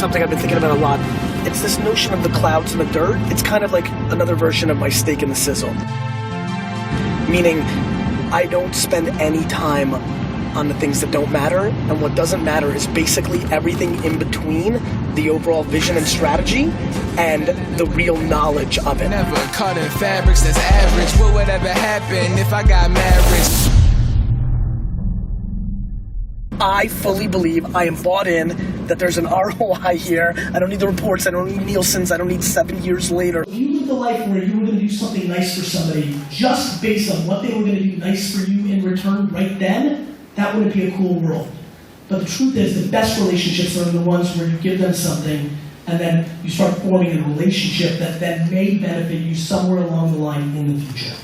something I've been thinking about a lot. It's this notion of the clouds and the dirt. It's kind of like another version of my steak and the sizzle. Meaning, I don't spend any time on the things that don't matter, and what doesn't matter is basically everything in between the overall vision and strategy and the real knowledge of it. Never cutting fabrics that's average. What would ever happen if I got married? I fully believe, I am bought in, that there's an ROI here. I don't need the reports, I don't need Nielsen's, I don't need 7 years later. If you lived a life where you were going to do something nice for somebody just based on what they were going to do nice for you in return right then, that wouldn't be a cool world. But the truth is, the best relationships are the ones where you give them something and then you start forming a relationship that then may benefit you somewhere along the line in the future.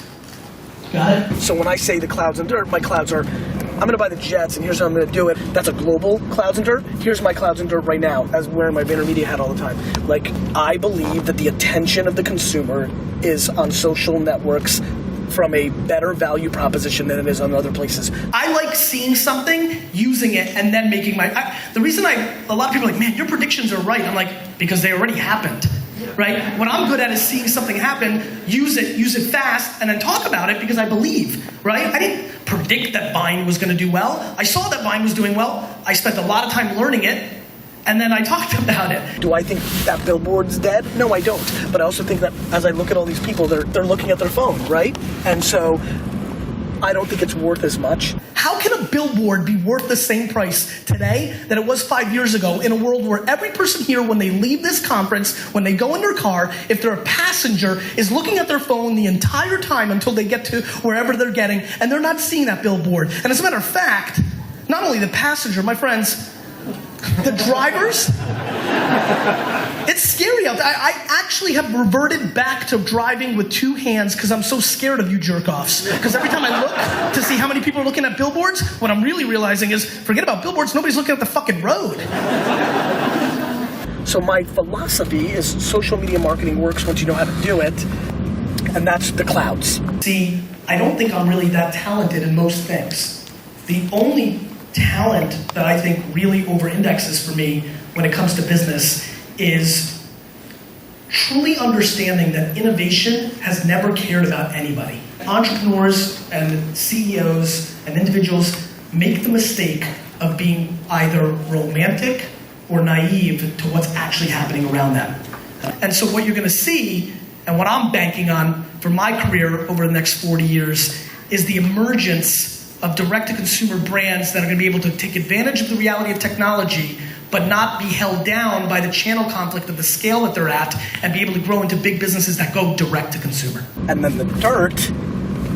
Got it? So when I say the clouds and dirt, my clouds are, I'm going to buy the jets and here's how I'm going to do it. That's a global clouds and dirt. Here's my clouds and dirt right now, as wearing my VaynerMedia hat all the time. Like, I believe that the attention of the consumer is on social networks from a better value proposition than it is on other places. I like seeing something, using it, and then making the reason a lot of people are like, man, your predictions are right. I'm like, because they already happened. Right? What I'm good at is seeing something happen, use it fast, and then talk about it because I believe, right? I didn't predict that Vine was going to do well. I saw that Vine was doing well. I spent a lot of time learning it, and then I talked about it. Do I think that billboard's dead? No, I don't. But I also think that as I look at all these people, they're looking at their phone, right? And so I don't think it's worth as much. How can a billboard be worth the same price today that it was 5 years ago in a world where every person here, when they leave this conference, when they go in their car, if they're a passenger, is looking at their phone the entire time until they get to wherever they're getting, and they're not seeing that billboard. And as a matter of fact, not only the passenger, my friends, the drivers, it's scary out there. I actually have reverted back to driving with two hands because I'm so scared of you jerk-offs. Because every time I look to see how many people are looking at billboards, what I'm really realizing is, forget about billboards, nobody's looking at the fucking road. So my philosophy is social media marketing works once you know how to do it, and that's the clouds. See, I don't think I'm really that talented in most things. The only talent that I think really over-indexes for me when it comes to business is truly understanding that innovation has never cared about anybody. Entrepreneurs and CEOs and individuals make the mistake of being either romantic or naive to what's actually happening around them. And so what you're going to see, and what I'm banking on for my career over the next 40 years, is the emergence of direct-to-consumer brands that are going to be able to take advantage of the reality of technology but not be held down by the channel conflict of the scale that they're at and be able to grow into big businesses that go direct-to-consumer. And then the dirt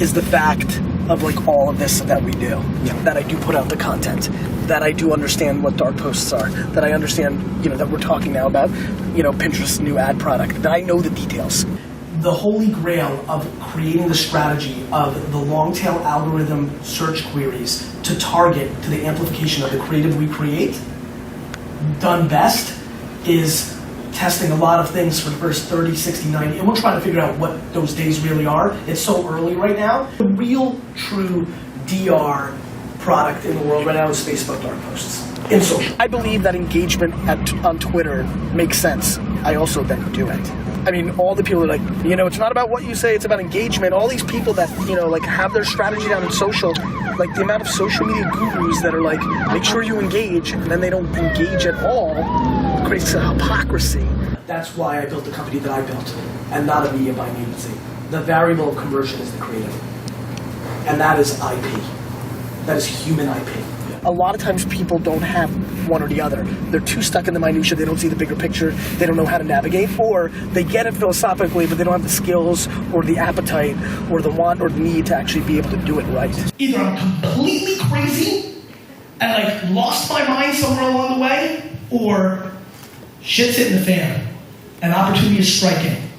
is the fact of like all of this that we do. That I do put out the content, that I do understand what dark posts are, that I understand, that we're talking now about, Pinterest's new ad product, that I know the details. The holy grail of creating the strategy of the long-tail algorithm search queries to target to the amplification of the creative we create, done best, is testing a lot of things for the first 30, 60, 90, and we're trying to figure out what those days really are. It's so early right now. The real, true DR product in the world right now is Facebook dark posts in social. I believe that engagement on Twitter makes sense. I also then do it. I mean, all the people are like, it's not about what you say, it's about engagement. All these people that, have their strategy down in social, like the amount of social media gurus that are like, make sure you engage, and then they don't engage at all, creates a hypocrisy. That's why I built the company that I built, and not a media buying agency. The variable of conversion is the creative. And that is IP. That is human IP. A lot of times people don't have one or the other. They're too stuck in the minutia, they don't see the bigger picture, they don't know how to navigate, or they get it philosophically, but they don't have the skills or the appetite or the want or the need to actually be able to do it right. Either I'm completely crazy and lost my mind somewhere along the way, or shit's hitting the fan and opportunity is striking.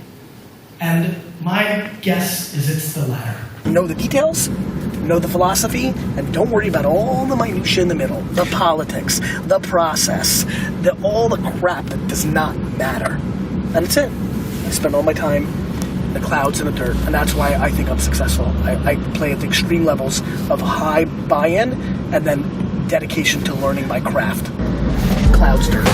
And my guess is it's the latter. Know the details, know the philosophy, and don't worry about all the minutia in the middle, the politics, the process, all the crap that does not matter. And that's it. I spend all my time in the clouds and the dirt, and that's why I think I'm successful. I play at the extreme levels of high buy-in and then dedication to learning my craft. Clouds, dirt.